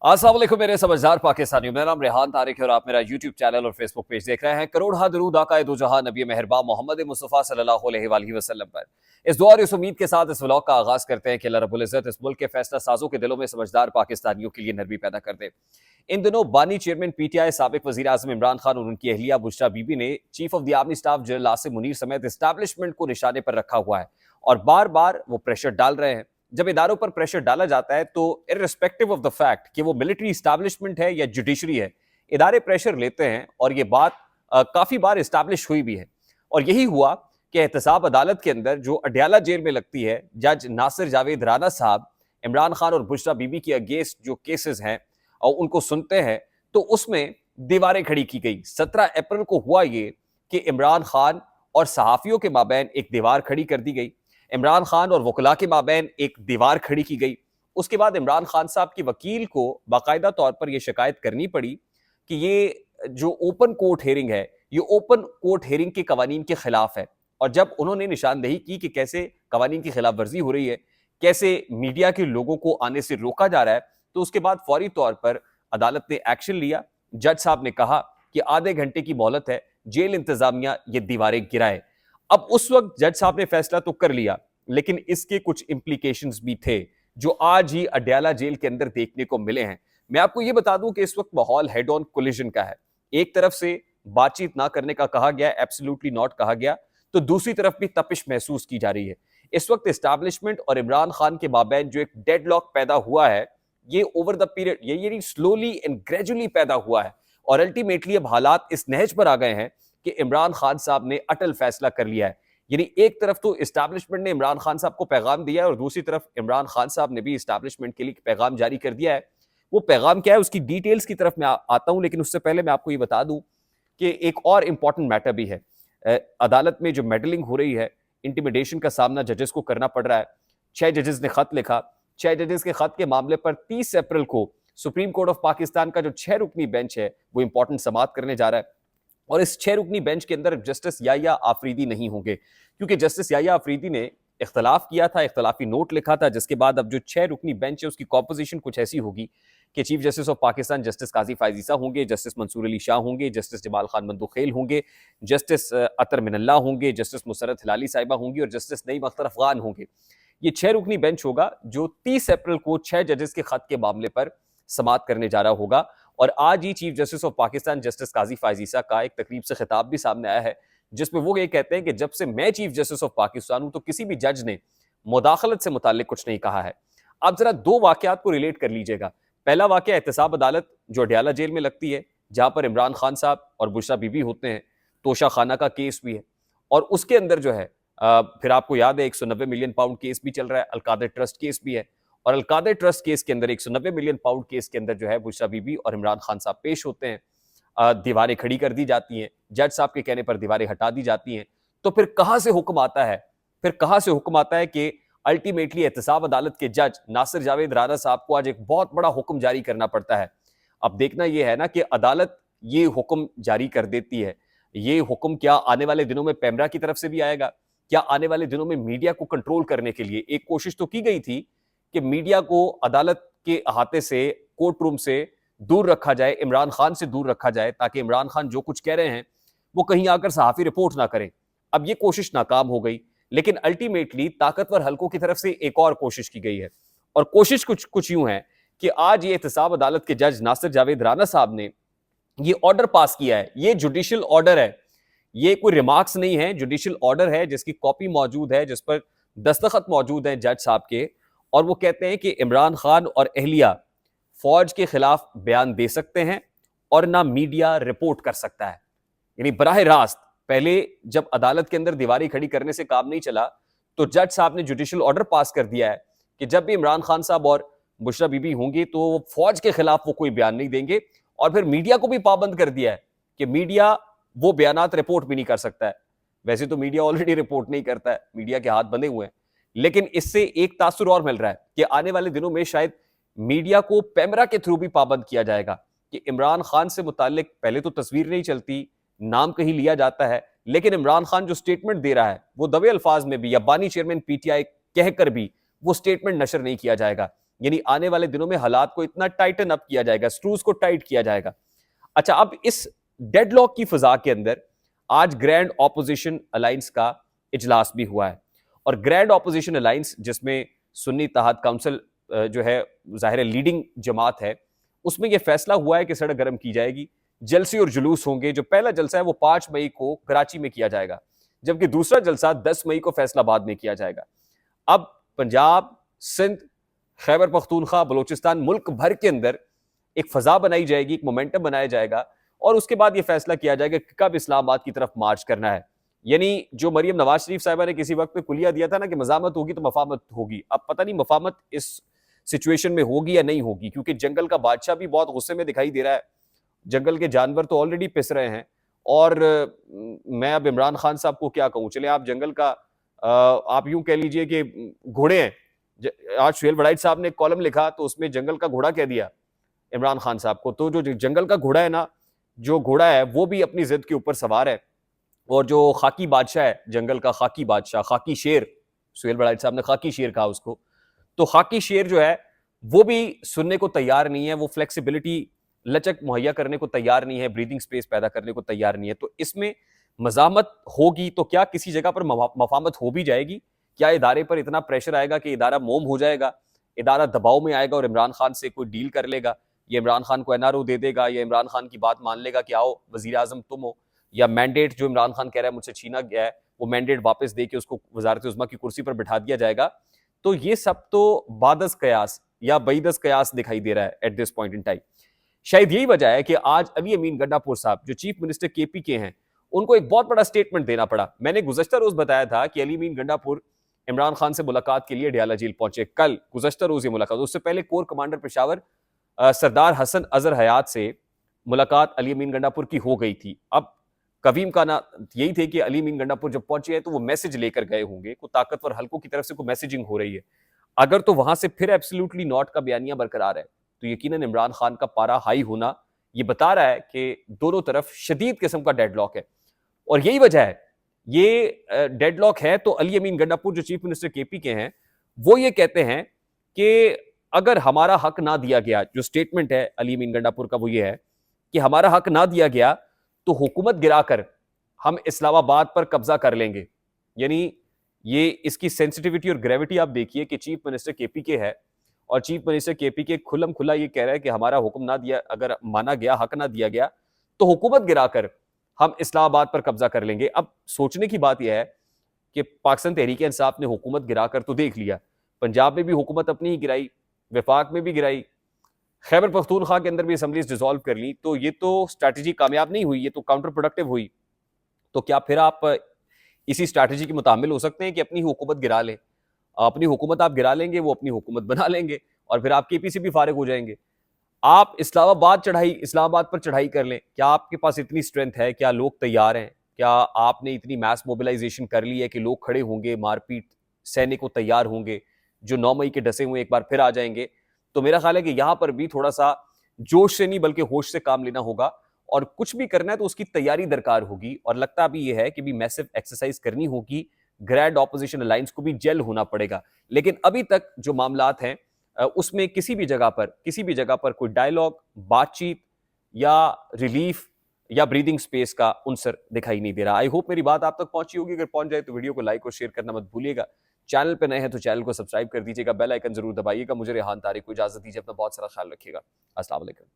अस्सलाम वालेकुम मेरे समझदार पाकिस्तानियों। मेरा नाम रेहान तारिक है और आप मेरा यूट्यूब चैनल और फेसबुक पेज देख रहे हैं। करोड़ हा दरूद आकाए दो जहां नबी मेहरबान मोहम्मद मुस्तफ़ा सल्लल्लाहु अलैहि वसल्लम पर। इस दुआ और इस उम्मीद के साथ इस व्लॉग का आगाज करते हैं कि अल्लाह रब्बुल इज्जत इस मुल्क के फैसला साजों के दिलों में समझदार पाकिस्तानियों के लिए नरमी पैदा कर दे। इन दिनों बानी चेयरमैन पीटीआई साबिक वजीर आजम इमरान खान और उनकी अहलिया बुशरा बीबी ने chief of the army staff general Asim Munir समेत एस्टैब्लिशमेंट को निशाने पर रखा हुआ है और बार बार वो प्रेशर डाल रहे हैं। जब इदारों पर प्रेशर डाला जाता है तो इररिस्पेक्टिव ऑफ द फैक्ट कि वो मिलिट्री इस्टेब्लिशमेंट है या जुडिशरी है, इदारे प्रेशर लेते हैं और ये बात काफी बार इस्टेब्लिश हुई भी है। और यही हुआ कि एहतसाब अदालत के अंदर जो अडयाला जेल में लगती है, जज नासिर जावेद राना साहब इमरान खान और बुशरा बीबी के अगेंस्ट जो केसेस हैं और उनको सुनते हैं, तो उसमें दीवारें खड़ी की गई। 17 अप्रैल को हुआ ये कि इमरान खान और सहाफियों के माबैन एक दीवार खड़ी कर दी गई। इमरान खान और वकला के माबैन एक दीवार खड़ी की गई। उसके बाद इमरान खान साहब की वकील को बाकायदा तौर पर यह शिकायत करनी पड़ी कि ये जो ओपन कोर्ट हेयरिंग है, ये ओपन कोर्ट हेयरिंग के कवानीन के खिलाफ है। और जब उन्होंने निशानदेही की कि कैसे कवानीन की खिलाफ वर्जी हो रही है, कैसे मीडिया के लोगों को आने से रोका जा रहा है, तो उसके बाद फौरी तौर पर अदालत ने एक्शन लिया। जज साहब ने कहा कि आधे घंटे की मोहलत है, जेल इंतजामिया ये दीवारें गिराए। अब उस वक्त जज साहब ने फैसला तो कर लिया, लेकिन इसके कुछ इंप्लीकेशंस भी थे जो आज ही अडयाला जेल के अंदर देखने को मिले हैं। मैं आपको यह बता दूं कि इस वक्त माहौल हेड ऑन कोलिजन का है। एक तरफ से बातचीत ना करने का कहा गया, एब्सोल्युटली नॉट कहा गया, तो दूसरी तरफ भी तपिश महसूस की जा रही है। इस वक्त एस्टैब्लिशमेंट और इमरान खान के माबैन जो एक डेडलॉक पैदा हुआ है, ये ओवर द पीरियड ये स्लोली एंड ग्रेजुअली पैदा हुआ है और अल्टीमेटली अब हालात इस नहज पर आ गए हैं कि इमरान खान साहब ने अटल फैसला कर लिया है। यानी एक तरफ तो एस्टैब्लिशमेंट ने इमरान खान साहब को पैगाम दिया है और दूसरी तरफ इमरान खान साहब ने भी एस्टैब्लिशमेंट के लिए पैगाम जारी कर दिया है। वो पैगाम क्या है, उसकी डिटेल्स की तरफ मैं आता हूं, लेकिन उससे पहले मैं आपको ये बता दूं कि एक और इंपॉर्टेंट मैटर भी है। अदालत में जो मेडलिंग हो रही है, इंटिमिडेशन का सामना जजेस को करना पड़ रहा है। 6 जजेस ने खत लिखा। 6 जजेस के खत के मामले पर 30 अप्रैल को सुप्रीम कोर्ट ऑफ पाकिस्तान का जो 6 रुकनी बेंच है वो इंपॉर्टेंट समाअत करने जा रहा है। और इस 6 रुकनी बेंच के अंदर जस्टिस याहिया आफरीदी नहीं होंगे, क्योंकि जस्टिस याहिया आफरीदी ने इख्तलाफ किया था, इख्तलाफी नोट लिखा था, जिसके बाद अब जो 6 रुकनी बेंच है उसकी कॉम्पोजिशन कुछ ऐसी होगी कि chief justice of Pakistan justice Qazi Faez Isa होंगे, जस्टिस मंसूर अली शाह होंगे, जस्टिस जमाल खान मंदुखेल होंगे, जस्टिस अतर मिनल्ला होंगे, जस्टिस मुसरत हिलाली साहिबा होंगी और जस्टिस नईम अख्तर अफगान होंगे। ये 6 रुकनी बेंच होगा जो 30 अप्रैल को 6 जजेस के खत के मामले पर समाअत करने जा रहा होगा। और आज ही chief justice of Pakistan justice Qazi Faez Isa का एक तकरीब से खिताब भी सामने आया है, जिसमें वो ये कहते हैं कि जब से मैं चीफ जस्टिस ऑफ पाकिस्तान हूं तो किसी भी जज ने मुदाखलत से मुताल्लिक कुछ नहीं कहा है। आप जरा 2 वाकयात को रिलेट कर लीजिएगा। पहला वाकया एहतसाब अदालत जो अडयाला जेल में लगती है, जहां पर इमरान खान साहब और बुशरा बीबी होते हैं। तोशा खाना का केस भी है और उसके अंदर जो है फिर आपको याद है 190 मिलियन पाउंड केस भी चल रहा है, अलकादर ट्रस्ट केस भी है। और अलकादर ट्रस्ट केस के अंदर 190 मिलियन पाउंड केस के अंदर जो है बुशरा बीबी और इमरान खान साहब पेश होते हैं। दीवारें खड़ी कर दी जाती हैं, जज साहब के कहने पर दीवारें हटा दी जाती हैं। तो फिर कहां से हुक्म आता है, कि अल्टीमेटली एहतसाब अदालत के जज नासिर जावेद राना साहब को आज एक बहुत बड़ा हुक्म जारी करना पड़ता है। अब देखना यह है ना कि अदालत ये हुक्म जारी कर देती है, ये हुक्म क्या आने वाले दिनों में पैमरा की तरफ से भी आएगा? क्या आने वाले दिनों में मीडिया को कंट्रोल करने के लिए एक कोशिश तो की गई थी कि मीडिया को अदालत के अहाते से, कोर्ट रूम से दूर रखा जाए, इमरान खान से दूर रखा जाए, ताकि इमरान खान जो कुछ कह रहे हैं वो कहीं आकर सहाफी रिपोर्ट ना करें। अब ये कोशिश नाकाम हो गई, लेकिन अल्टीमेटली ताकतवर हलकों की तरफ से एक और कोशिश की गई है। और कोशिश कुछ यूं है कि आज ये एहतसाब अदालत के जज नासिर जावेद राना साहब ने ये ऑर्डर पास किया है। ये जुडिशियल ऑर्डर है, ये कोई रिमार्क्स नहीं है, जुडिशियल ऑर्डर है जिसकी कॉपी मौजूद है, जिस पर दस्तखत मौजूद है जज साहब के। और वो कहते हैं कि इमरान खान और अहलिया फौज के खिलाफ बयान दे सकते हैं और ना मीडिया रिपोर्ट कर सकता है। यानी बराह रास्त पहले जब अदालत के अंदर दीवारी खड़ी करने से काम नहीं चला, तो जज साहब ने जुडिशियल ऑर्डर पास कर दिया है कि जब भी इमरान खान साहब और बुशरा बीबी होंगी तो वो फौज के खिलाफ वो कोई बयान नहीं देंगे। और फिर मीडिया को भी पाबंद कर दिया है कि मीडिया वो बयानात रिपोर्ट भी नहीं कर सकता है। वैसे तो मीडिया ऑलरेडी रिपोर्ट नहीं करता है, मीडिया के हाथ बंधे हुए हैं, लेकिन इससे एक तासुर और मिल रहा है कि आने वाले दिनों में शायद मीडिया को पैमरा के थ्रू भी पाबंद किया जाएगा कि इमरान खान से मुतालिक पहले तो तस्वीर नहीं चलती, नाम कहीं लिया जाता है, लेकिन इमरान खान जो स्टेटमेंट दे रहा है वो दबे अल्फाज में भी या बानी चेयरमैन पीटीआई कहकर भी वो स्टेटमेंट नशर नहीं किया जाएगा। यानी आने वाले दिनों में हालात को इतना टाइटन अप किया जाएगा, स्क्रूज को टाइट किया जाएगा। अच्छा, अब इस डेडलॉक की फिजा के अंदर आज ग्रैंड ऑपोजिशन अलायंस का इजलास भी हुआ है, और ग्रैंड ऑपोजिशन अलायंस जिसमें सुन्नी इत्तेहाद काउंसिल जो है जाहिर लीडिंग जमात है, उसमें यह फैसला हुआ है कि सड़क गर्म की जाएगी, जलसे और जुलूस होंगे। जो पहला जलसा है वो 5 मई को कराची में किया जाएगा, जबकि दूसरा जलसा 10 मई को फैसलाबाद में किया जाएगा। अब पंजाब, सिंध, खैबर पख्तूनख्वा, बलोचिस्तान, मुल्क भर के अंदर एक फजा बनाई जाएगी, एक मोमेंटम बनाया जाएगा, और उसके बाद यह फैसला किया जाएगा कि कब इस्लामाबाद की तरफ मार्च करना है। यानी जो मरियम नवाज शरीफ साहिबा ने किसी वक्त पे कुलिया दिया था ना कि मजामत होगी तो मफामत होगी, अब पता नहीं मफामत इस सिचुएशन में होगी या नहीं होगी, क्योंकि जंगल का बादशाह भी बहुत गुस्से में दिखाई दे रहा है। जंगल के जानवर तो ऑलरेडी पिस रहे हैं, और मैं अब इमरान खान साहब को क्या कहूं। चले आप जंगल का आप यूं कह लीजिए कि घोड़े हैं। आज सुहेल वड़ाइच साहब ने एक कॉलम लिखा तो उसमें जंगल का घोड़ा कह दिया इमरान खान साहब को। तो जो जंगल का घोड़ा है ना, जो घोड़ा है वो भी अपनी जिद के ऊपर सवार है, और जो खाकी बादशाह है जंगल का, खाकी बादशाह, खाकी शेर, सुहेल वड़ाइच साहब ने खाकी शेर कहा उसको, तो खाकी शेर जो है वो भी सुनने को तैयार नहीं है, वो फ्लेक्सिबिलिटी, लचक मुहैया करने को तैयार नहीं है, ब्रीदिंग स्पेस पैदा करने को तैयार नहीं है। तो इसमें मजामत होगी तो क्या किसी जगह पर मफामत हो भी जाएगी? क्या इदारे पर इतना प्रेशर आएगा कि इदारा मोम हो जाएगा, इदारा दबाव में आएगा और इमरान खान से कोई डील कर लेगा, या इमरान खान को एनआरओ दे देगा, या इमरान खान की बात मान लेगा कि आओ वजीर आजम तुम हो, या मैंडेट जो इमरान खान कह रहा है मुझसे छीना गया है वो मैंडेट वापस दे के उसको वजारत उज़्मा की कुर्सी पर बिठा दिया जाएगा। तो ये सब तो बादस कयास या बईदस कयास दिखाई दे रहा है at this point in time. शायद यही वजह है कि आज अली अमीन गंडापुर साहब जो चीफ मिनिस्टर केपी के हैं, उनको एक बहुत बड़ा स्टेटमेंट देना पड़ा। मैंने गुज़श्ता रोज बताया था कि अली अमीन गंडापुर इमरान खान से मुलाकात के लिए डयाला जेल पहुंचे, कल गुज़श्ता रोज ये मुलाकात। उससे पहले कोर कमांडर पेशावर सरदार हसन अजहर हयात से मुलाकात अली अमीन गंडापुर की हो गई थी। अब कवीम का ना यही थे कि अली अमीन गंडापुर जब पहुंचे हैं तो वो मैसेज लेकर गए होंगे, कोई ताकतवर हलकों की तरफ से कोई मैसेजिंग हो रही है। अगर तो वहां से फिर एब्सोल्युटली नॉट का बयानिया बरकरार है, तो यकीनन इमरान खान का पारा हाई होना ये बता रहा है कि दोनों तरफ शदीद किस्म का डेडलॉक है। और यही वजह है, ये डेडलॉक है तो अली अमीन गंडापुर जो चीफ मिनिस्टर केपी के हैं, वो ये कहते हैं कि अगर हमारा हक ना दिया गया, जो स्टेटमेंट है अली अमीन गंडापुर का वो ये है कि हमारा हक ना दिया गया तो हुकूमत गिराकर हम इस्लामाबाद पर कब्जा कर लेंगे। यानी ये इसकी सेंसिटिविटी और ग्रेविटी आप देखिए कि चीफ मिनिस्टर केपी के है, और चीफ मिनिस्टर केपी के खुल्लम खुला ये कह रहा है कि हमारा हुक्म ना दिया, अगर माना गया, हक ना दिया गया तो हुकूमत गिराकर हम इस्लामाबाद पर कब्जा कर लेंगे। अब सोचने की बात यह है कि पाकिस्तान तहरीक इंसाफ ने हुकूमत गिराकर तो देख लिया, पंजाब में भी हुकूमत अपनी ही गिराई, वफाक में भी गिराई, खैबर पख्तूनख्वा के अंदर भी असम्बलीज डिसॉल्व कर ली, तो ये तो स्ट्रैटेजी कामयाब नहीं हुई, ये तो काउंटर प्रोडक्टिव हुई। तो क्या फिर आप इसी स्ट्रैटेजी के मुतामिल हो सकते हैं कि अपनी हुकूमत गिरा लें? अपनी हुकूमत आप गिरा लेंगे, वो अपनी हुकूमत बना लेंगे, और फिर आप केपी से भी फारिग हो जाएंगे। आप इस्लामाबाद पर चढ़ाई कर लें, क्या आपके पास इतनी स्ट्रेंथ है? क्या लोग तैयार हैं? क्या आपने इतनी मैस मोबिलाइजेशन कर ली है कि लोग खड़े होंगे, मारपीट सहने को तैयार होंगे, जो 9 मई के डसे हुए एक बार फिर आ जाएंगे? तो मेरा ख्याल है कि यहां पर भी थोड़ा सा जोश से नहीं बल्कि होश से काम लेना होगा, और कुछ भी करना है तो उसकी तैयारी दरकार होगी। और लगता भी ये है कि भी मैसिव एक्सरसाइज करनी होगी, ग्रैंड ऑपोजिशन अलायंस को भी जेल होना पड़ेगा। लेकिन अभी तक जो मामलात हैं उसमें किसी भी जगह पर कोई डायलॉग, बातचीत या रिलीफ या ब्रीदिंग स्पेस का उनसर दिखाई नहीं दे रहा। आई होप मेरी बात आप तक पहुंची होगी। अगर पहुंच जाए तो वीडियो को लाइक और शेयर करना मत भूलिएगा। चैनल पे नए हैं तो चैनल को सब्सक्राइब कर दीजिएगा, बेल आइकन जरूर दबाइएगा। मुझे रेहान तारिक को इजाजत दीजिए, अपना बहुत सारा ख्याल रखिएगा। अस्सलाम वालेकुम।